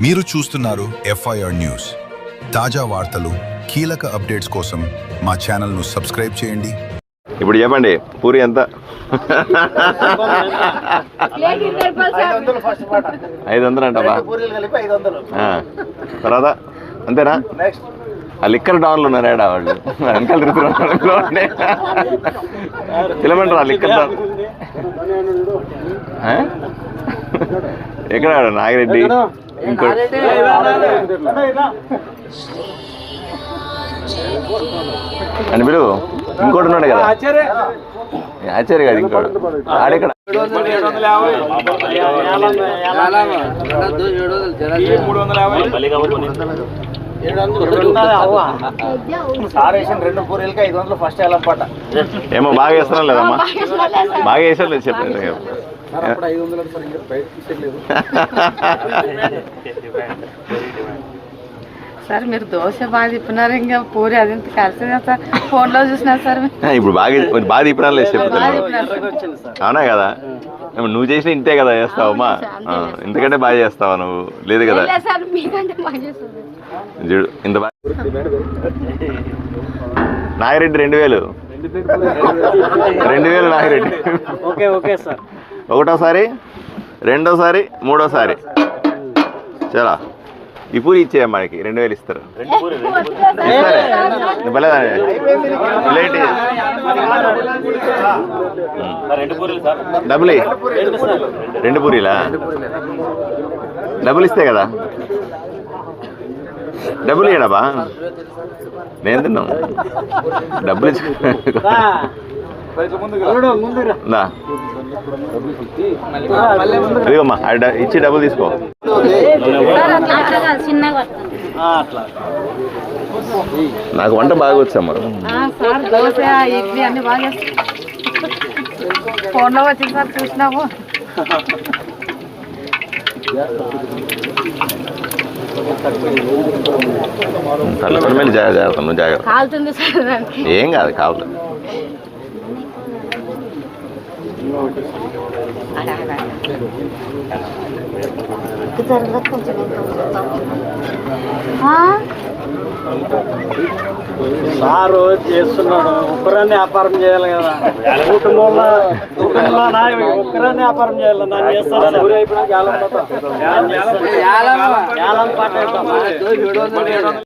మీరు చూస్తున్నారు FIR news. తాజా వార్తలు, కీలక అప్డేట్స్ కోసం మా ఛానల్ను సబ్స్క్రైబ్ చేయండి. ఇప్పుడు చెప్పండి, పూరి ఎంత? 500 అంటవా? తర్వాత అంతేనా? ఆ లిక్కర్ డౌన్లు ఉన్నారు ఏడా వాళ్ళు వెనకాల పిలమంటారు ఆ లిక్కర్ డౌన్ ఎక్కడ నాగిరెడ్డి ఇంకో అని పిలువు. ఇంకోటి ఉన్నాడు కదా ఆచార్య కాదు ఇంకోటి ఆడెక్కడ? ఏమో బాగా వేస్తున్నాం లేదమ్మా, బాగా వేసాను లేదు చెప్పలేదు. సార్ మీరు దోశ బాగా తిప్పినారు, ఇంకా పూరి అది కలిసి సార్ ఫోన్లో చూసినారు సార్. ఇప్పుడు బాగా తిప్పినారు లేదు చెప్తాను. అవునా కదా, నువ్వు చేసిన ఇంతే కదా చేస్తావమ్మా, ఇంతకంటే బాగా చేస్తావా నువ్వు? లేదు కదా చూడు ఇంత బాగా. నాగిరెడ్డి 2000 నాగిరెడ్డి. ఒకటోసారి, రెండోసారి, మూడోసారి చాలా ఈ పూరి ఇచ్చేయ మనకి 2000 ఇస్తారు. ఇస్తారే లేట్ డబ్బులు 2 పూరీలా డబ్బులు ఇస్తే కదా. డబ్బులు ఇయ్యడబ్బా, నేను తిన్నాం డబ్బులు ఇచ్చి. ఇదిగమ్మా ఇచ్చి డబ్బులు తీసుకో. నాకు వంట బాగా వచ్చమ్మా. దోశ ఇడ్లీ అన్ని బాగా ఫోన్లో వచ్చింది సార్ చూసినాము. తలపడి మీద జాగ్రత్త, నువ్వు జాగ్రత్త. కాలుతుంది సార్, ఏం కాదు కావాలి. సారు చేస్తున్నాడు, ఒక్కరాన్ని వ్యాపారం చేయాలి కదా, కుటుంబంలో ఒక్కరాన్ని వ్యాపారం చేయాలి. నన్ను చేస్తాను